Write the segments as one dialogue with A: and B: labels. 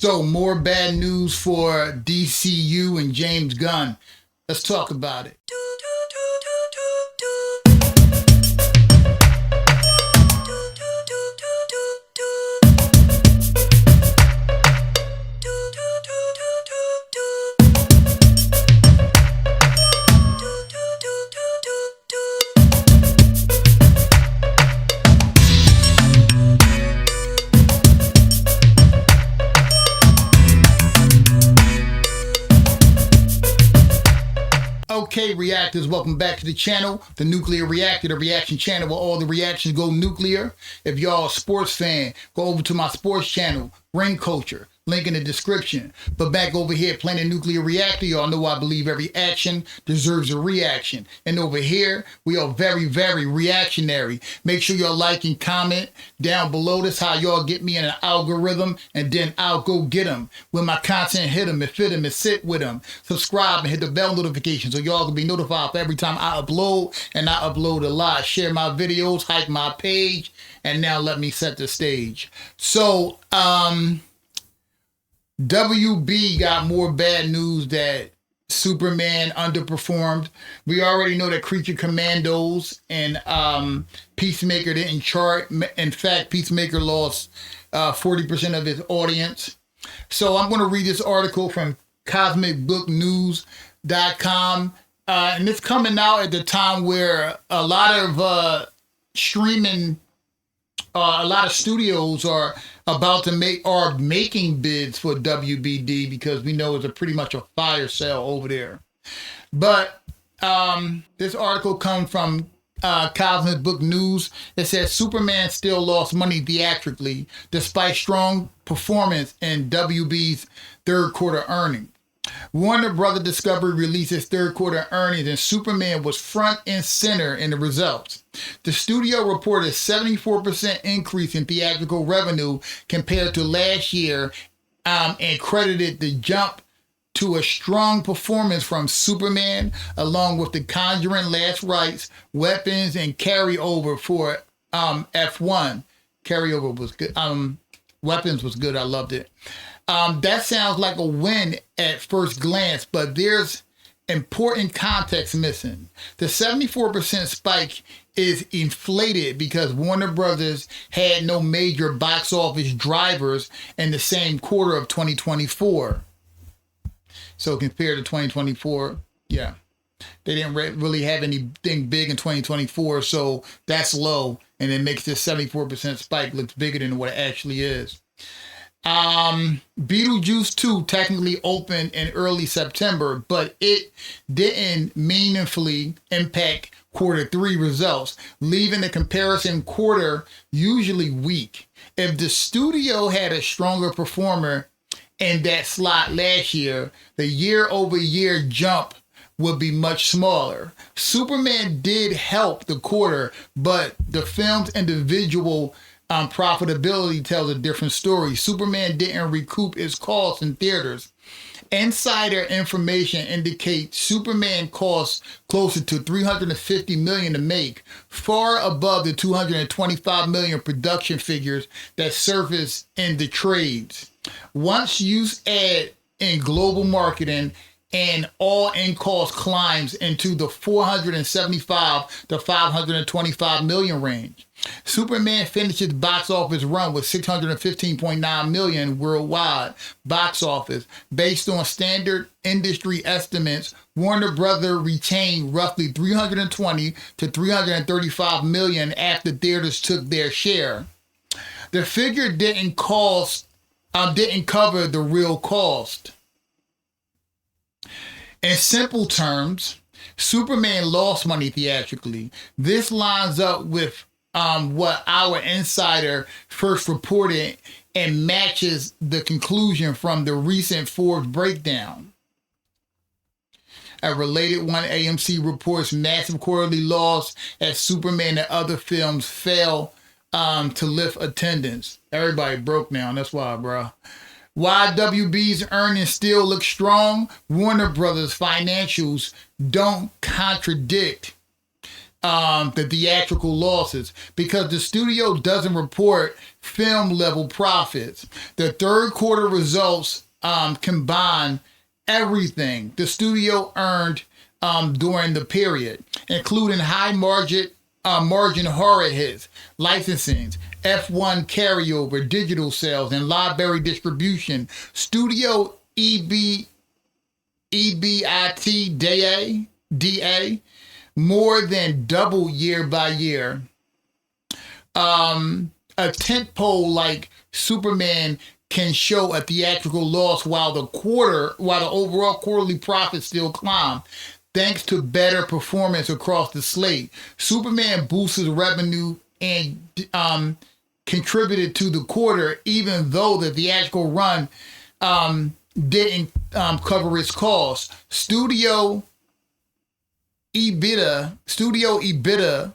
A: So, more bad news for DCU and James Gunn. Let's talk about it. Okay, reactors, welcome back to the channel, the Nuclear Reactor, the reaction channel where all the reactions go nuclear. If y'all a sports fan, go over to my sports channel, Ring Culture, link in the description. But back over here, Planet Nuclear Reactor, y'all know I believe every action deserves a reaction. And over here, we are very, very reactionary. Make sure y'all like and comment down below. This how y'all get me in an algorithm, and then I'll go get them. When my content hit them, it fit them, and sit with them. Subscribe and hit the bell notification so y'all can be notified for every time I upload, and I upload a lot. Share my videos, hype my page, and now let me set the stage. So, WB got more bad news that Superman underperformed. We already know that Creature Commandos and Peacemaker didn't chart. In fact, Peacemaker lost 40% of his audience. So I'm going to read this article from CosmicBookNews.com. And it's coming out at the time where a lot of a lot of studios are making bids for WBD, because we know it's pretty much a fire sale over there. But this article comes from Cosmic Book News. It says Superman still lost money theatrically despite strong performance in WB's third quarter earnings. Warner Brothers Discovery released its third quarter earnings, and Superman was front and center in the results. The studio reported a 74% increase in theatrical revenue compared to last year, and credited the jump to a strong performance from Superman, along with The Conjuring, Last Rites, Weapons, and carryover for F1. Carryover was good. Weapons was good. I loved it. That sounds like a win at first glance, but there's important context missing. The 74% spike is inflated because Warner Brothers had no major box office drivers in the same quarter of 2024. So compared to 2024, yeah, they didn't really have anything big in 2024, so that's low, and it makes this 74% spike look bigger than what it actually is. Beetlejuice 2 technically opened in early September, but it didn't meaningfully impact quarter 3 results, leaving the comparison quarter usually weak. If the studio had a stronger performer in that slot last year, the year-over-year jump would be much smaller. Superman did help the quarter, but the film's individual profitability tells a different story. Superman didn't recoup its costs in theaters. Insider information indicates Superman cost closer to $350 million to make, far above the $225 million production figures that surface in the trades. Once you add in global marketing, and all-in cost climbs into the 475 to 525 million range. Superman finished its box office run with 615.9 million worldwide box office. Based on standard industry estimates, Warner Brothers retained roughly 320 to 335 million after theaters took their share. The figure didn't cover the real cost. In simple terms, Superman lost money theatrically. This lines up with what our insider first reported and matches the conclusion from the recent Forbes breakdown. A related one, AMC reports massive quarterly loss as Superman and other films fail to lift attendance. Everybody broke now, that's why, bro. While WB's earnings still look strong, Warner Brothers financials don't contradict the theatrical losses because the studio doesn't report film level profits. The third quarter results combine everything the studio earned during the period, including high margin horror hits, licensings, F1 carryover, digital sales, and library distribution. Studio EBITDA more than double year by year. A tentpole like Superman can show a theatrical loss while the overall quarterly profits still climb. Thanks to better performance across the slate, Superman boosted revenue and contributed to the quarter, even though the theatrical run didn't cover its costs. Studio EBITDA,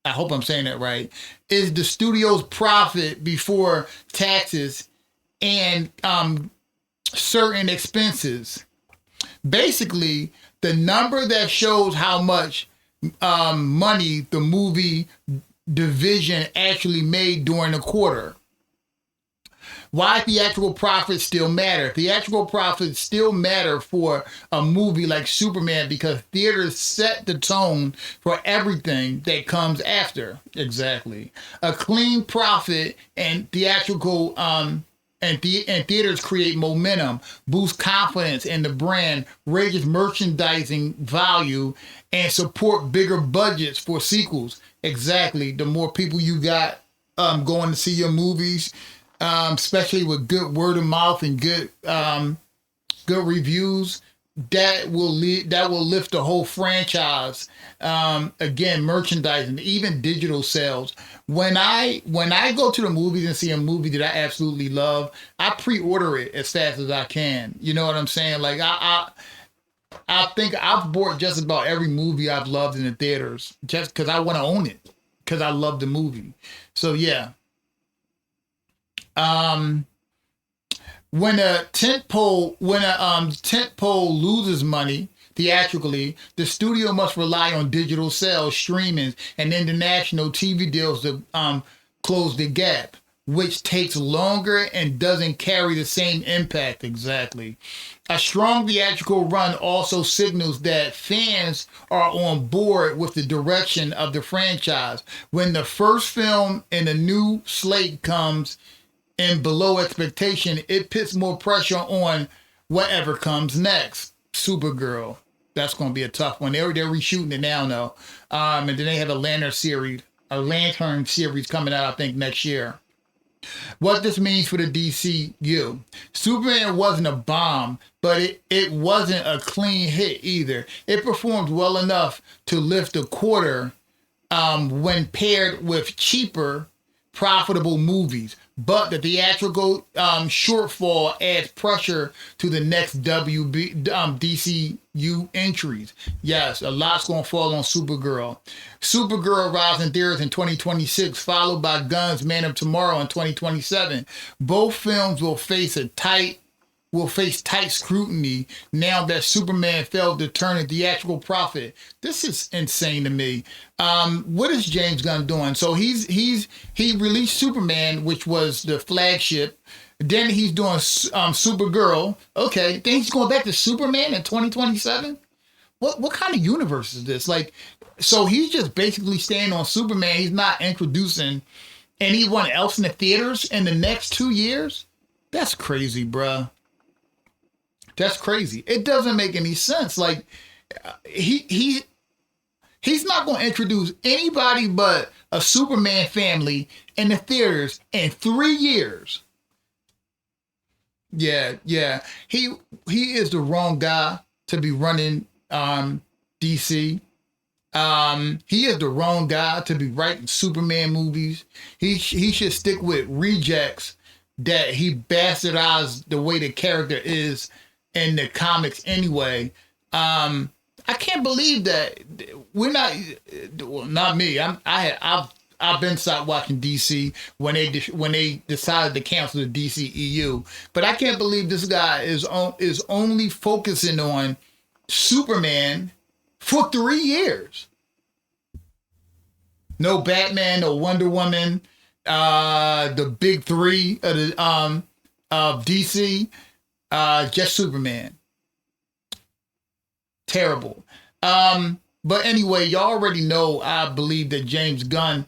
A: I hope I'm saying that right, is the studio's profit before taxes and certain expenses. Basically, the number that shows how much money the movie division actually made during the quarter. Why theatrical profits still matter? Theatrical profits still matter for a movie like Superman because theaters set the tone for everything that comes after. Exactly. A clean profit and theatrical and theaters create momentum, boost confidence in the brand, raises merchandising value, and support bigger budgets for sequels. Exactly. The more people you got going to see your movies, especially with good word of mouth and good reviews, that will lift the whole franchise. Again, merchandising, even digital sales. When I go to the movies and see a movie that I absolutely love, I pre-order it as fast as I can. You know what I'm saying? Like I think I've bought just about every movie I've loved in the theaters just because I want to own it because I love the movie. So yeah. When a tentpole loses money theatrically, the studio must rely on digital sales, streaming, and international TV deals to close the gap, which takes longer and doesn't carry the same impact. Exactly. A strong theatrical run also signals that fans are on board with the direction of the franchise. When the first film in a new slate comes and below expectation, it puts more pressure on whatever comes next. Supergirl, that's going to be a tough one. They're reshooting it now, though, and then they have a Lantern series coming out, I think, next year. What this means for the DCU: Superman wasn't a bomb, but it wasn't a clean hit either. It performed well enough to lift the quarter when paired with cheaper, profitable movies. But the theatrical shortfall adds pressure to the next DCU entries. Yes, a lot's going to fall on Supergirl. Supergirl arrives in theaters in 2026, followed by Gunn's Man of Tomorrow in 2027. Both films will face tight scrutiny now that Superman failed to turn a theatrical profit. This is insane to me. What is James Gunn doing? So he released Superman, which was the flagship. Then he's doing Supergirl. Okay, then he's going back to Superman in 2027. What kind of universe is this? Like, so he's just basically staying on Superman. He's not introducing anyone else in the theaters in the next 2 years. That's crazy, bruh. That's crazy. It doesn't make any sense. Like he's not going to introduce anybody but a Superman family in the theaters in 3 years. Yeah. He is the wrong guy to be running DC. He is the wrong guy to be writing Superman movies. He should stick with rejects that he bastardized the way the character is in the comics anyway. I can't believe that we're not. Well, not me. I've been stopped watching DC when they decided to cancel the DCEU. But I can't believe this guy is only focusing on Superman for 3 years. No Batman, no Wonder Woman, the big three of DC, just Superman. Terrible. But anyway, y'all already know. I believe that James Gunn,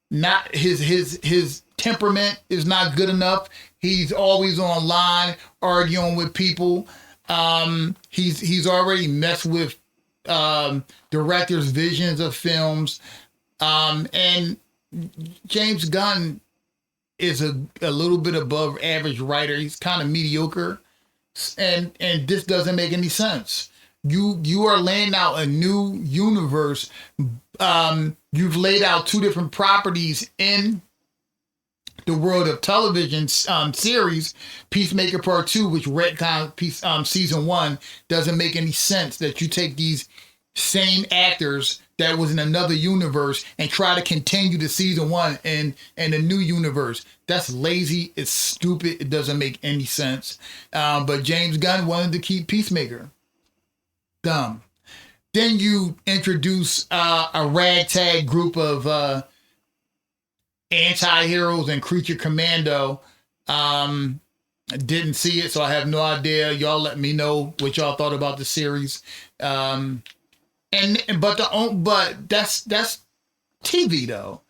A: not his temperament is not good enough. He's always online arguing with people. He's already messed with directors' visions of films. And James Gunn is a little bit above average writer. He's kind of mediocre, and this doesn't make any sense. You are laying out a new universe. You've laid out two different properties in the world of television series. Peacemaker Part 2, which retcon season 1, doesn't make any sense that you take these same actors that was in another universe and try to continue the season 1 in a new universe. That's lazy. It's stupid. It doesn't make any sense. But James Gunn wanted to keep Peacemaker. Dumb. Then you introduce a ragtag group of anti-heroes and Creature Commando. Didn't see it, so I have no idea. Y'all let me know what y'all thought about the series. But that's TV though.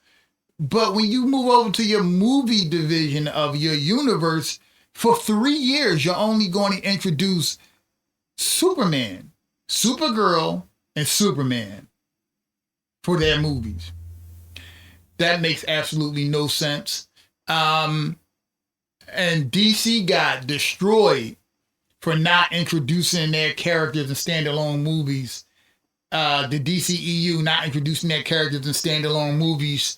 A: But when you move over to your movie division of your universe, for 3 years you're only going to introduce Superman, Supergirl, and Superman for their movies. That makes absolutely no sense. And DC got destroyed for not introducing their characters in standalone movies. The DCEU not introducing their characters in standalone movies.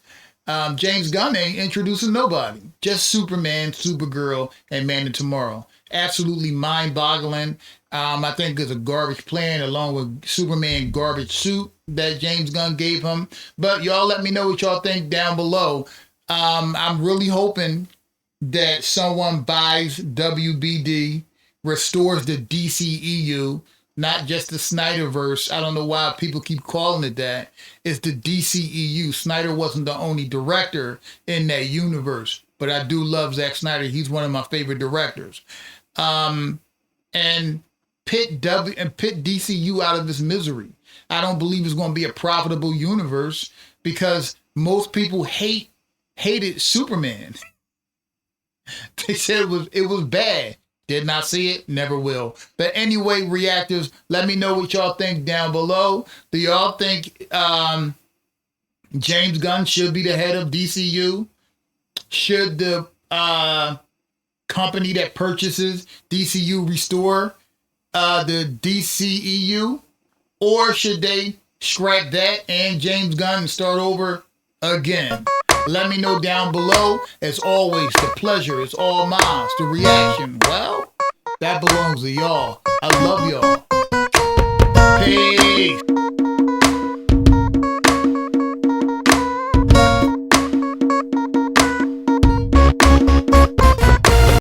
A: James Gunn ain't introducing nobody. Just Superman, Supergirl, and Man of Tomorrow. Absolutely mind-boggling. I think it's a garbage plan along with Superman garbage suit that James Gunn gave him. But y'all let me know what y'all think down below. I'm really hoping that someone buys WBD, restores the DCEU, not just the Snyderverse. I don't know why people keep calling it that. It's the DCEU. Snyder wasn't the only director in that universe, but I do love Zack Snyder. He's one of my favorite directors. And pit DCU out of this misery. I don't believe it's going to be a profitable universe because most people hated Superman. They said it was bad. Did not see it, never will. But anyway, reactors, let me know what y'all think down below. Do y'all think James Gunn should be the head of DCU? Should the company that purchases DCU restore the DCEU? Or should they scrap that and James Gunn and start over again? Let me know down below. As always, the pleasure is all mine. The reaction, well, that belongs to y'all. I love y'all.